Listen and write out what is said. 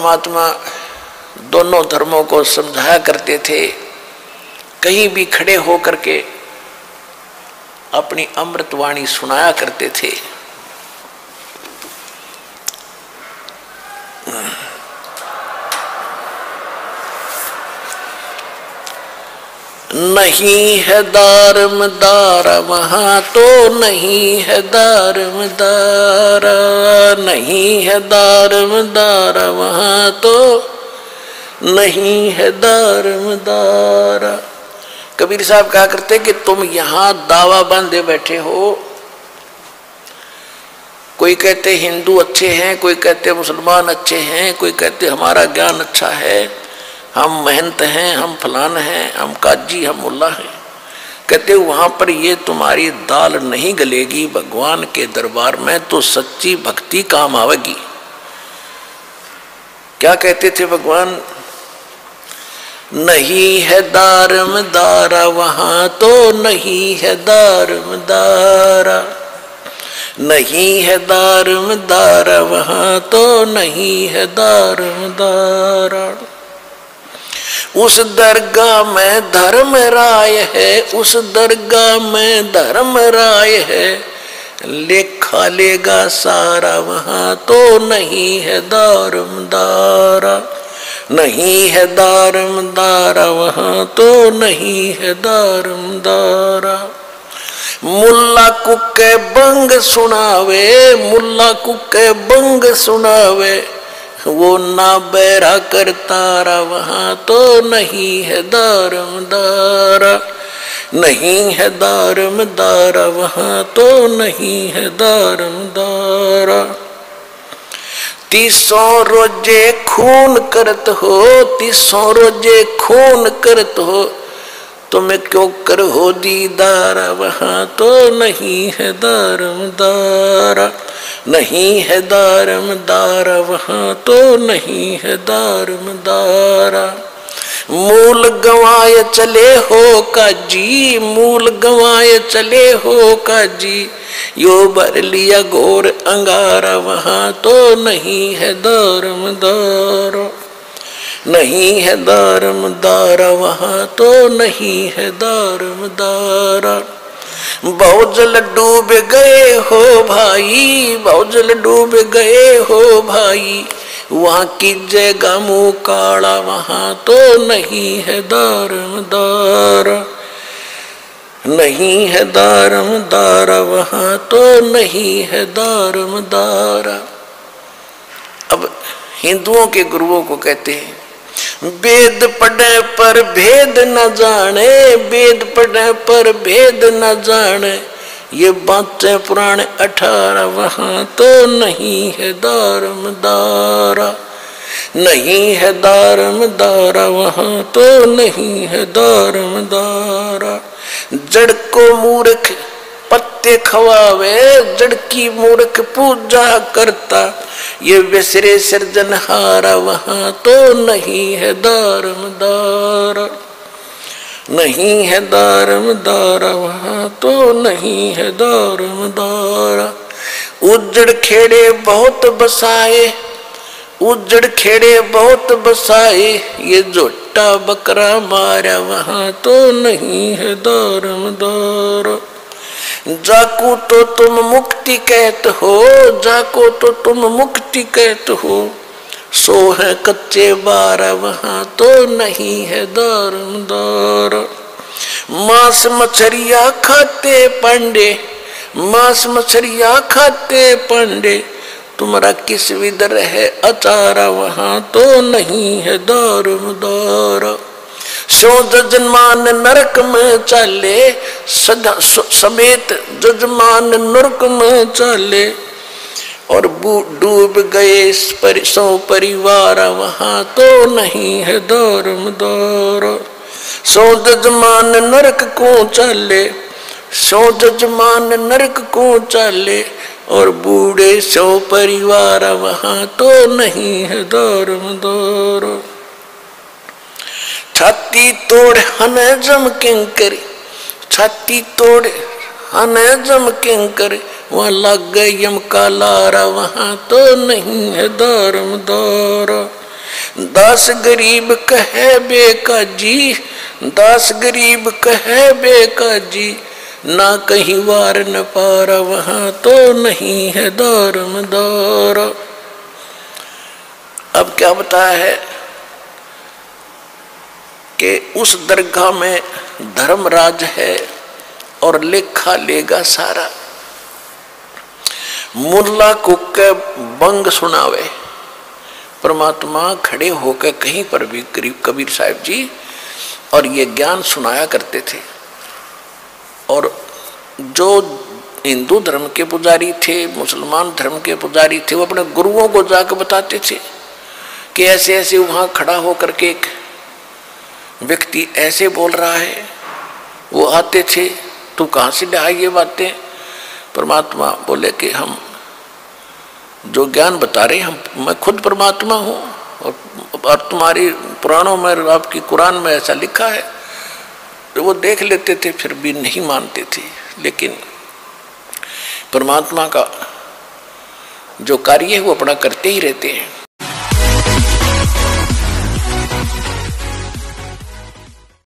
महात्मा दोनों धर्मों को समझाया करते थे। कहीं भी खड़े होकर के अपनी अमृतवाणी सुनाया करते थे। नहीं है दारमदारा वहाँ तो नहीं है दारमदारा, नहीं है दारमदारा वहाँ तो नहीं है दारमदारा। कबीर साहब कहा करते कि तुम यहाँ दावा बांधे बैठे हो। कोई कहते हिंदू अच्छे हैं, कोई कहते मुसलमान अच्छे हैं, कोई कहते हमारा ज्ञान अच्छा है, हम महंत हैं, हम फलान हैं, हम काजी, हम मुल्ला हैं। कहते वहां पर ये तुम्हारी दाल नहीं गलेगी भगवान के दरबार में, तो सच्ची भक्ति काम आवेगी। क्या कहते थे भगवान? नहीं है दारमदारा वहां तो नहीं है दारमदारा, नहीं है दारमदारा वहां तो नहीं है दारमदारा। उस दरगाह में धर्म राय है, उस दरगाह में धर्म राय है, लेखा लेगा सारा वहां तो नहीं है दारमदारा, नहीं है दारमदारा वहां तो नहीं है दारमदारा। मुल्ला कुके बंग सुनावे, मुल्ला कुके बंग सुनावे, वो ना बैरा करतारा वहां तो नहीं है दारमदारा, नहीं है दारमदारा वहां तो नहीं है दारमदारा। 300 रोजे खून करत हो, 300 रोजे खून करत हो, तुम्हें क्यों कर हो दीदारा वहां तो नहीं है दारमदारा, नहीं है दारमदारा वहां तो नहीं है दारमदारा। मूल गंवाए चले हो काजी, मूल गंवाए चले हो काजी, यो भर लिया घोर अंगारा वहां तो नहीं है दारमदारा, नहीं है दारमदारा वहां तो नहीं है दारमदारा। बहुजल डूब गए हो भाई, बहुजल डूब गए हो भाई, वहां की जगह मुँह काला वहां तो नहीं है दारमदारा, नहीं है दारमदारा वहां तो नहीं है दारमदारा। अब हिंदुओं के गुरुओं को कहते हैं वेद पढ़े पर भेद न जाने, वेद पढ़े पर भेद न जाने, ये बातें पुराने 18 वहां तो नहीं है दारमदारा, नहीं है दारमदारा वहां तो नहीं है दारमदारा। जड़ को मूर्ख पत्ते खवावे, जड़ की मूर्ख पूजा करता, ये विसरे सृजनहारा वहां तो नहीं है दारमदारा, नहीं है दारमदारा वहां तो नहीं है दारमदारा। उजड़ खेड़े बहुत बसाए, उजड़ खेड़े बहुत बसाए, ये झोटा बकरा मारा वहां तो नहीं है दारमदारा। जाको तो तुम मुक्ति कहते हो, जाको तो तुम मुक्ति कहते हो, सो है कच्चे बारा वहां तो नहीं है दारमदारा। मांस मछरिया खाते पांडे, मांस मछरिया खाते पांडे, तुम्हारा किस विदर है अचारा वहां तो नहीं है दारमदारा। सो जजमान नरक में चाले, सदा समेत जजमान नरक में चाले, और डूब गए सौ परिवार वहां तो नहीं है दारमदारा। सो जजमान नरक को चाले, सो जजमान नरक को चाले, और बूढ़े 100 परिवार वहां तो नहीं है दारमदारा। छाती तोड़ हने जम किंकर, छाती तोड़ हने जम किंकर, वहां लग गए यम का लारा वहां तो नहीं है दारमदारा, दास गरीब कहे बेकाजी, दास गरीब कहे बेकाजी, ना कहीं वार न पारा वहां तो नहीं है दारम दार। अब क्या बताया है कि उस दरगाह में धर्मराज है और लेखा लेगा सारा। मुल्ला को के बंग सुनावे, परमात्मा खड़े होकर कहीं पर भी करीब कबीर साहब जी और ये ज्ञान सुनाया करते थे। और जो हिंदू धर्म के पुजारी थे, मुसलमान धर्म के पुजारी थे, वो अपने गुरुओं को जाकर बताते थे कि ऐसे ऐसे वहां खड़ा होकर के एक व्यक्ति ऐसे बोल रहा है। वो आते थे, तू कहाँ से ले आई ये बातें? परमात्मा बोले कि हम जो ज्ञान बता रहे हैं, मैं खुद परमात्मा हूँ और तुम्हारी पुराणों में, आपकी कुरान में ऐसा लिखा है। तो वो देख लेते थे, फिर भी नहीं मानते थे। लेकिन परमात्मा का जो कार्य है वो अपना करते ही रहते हैं।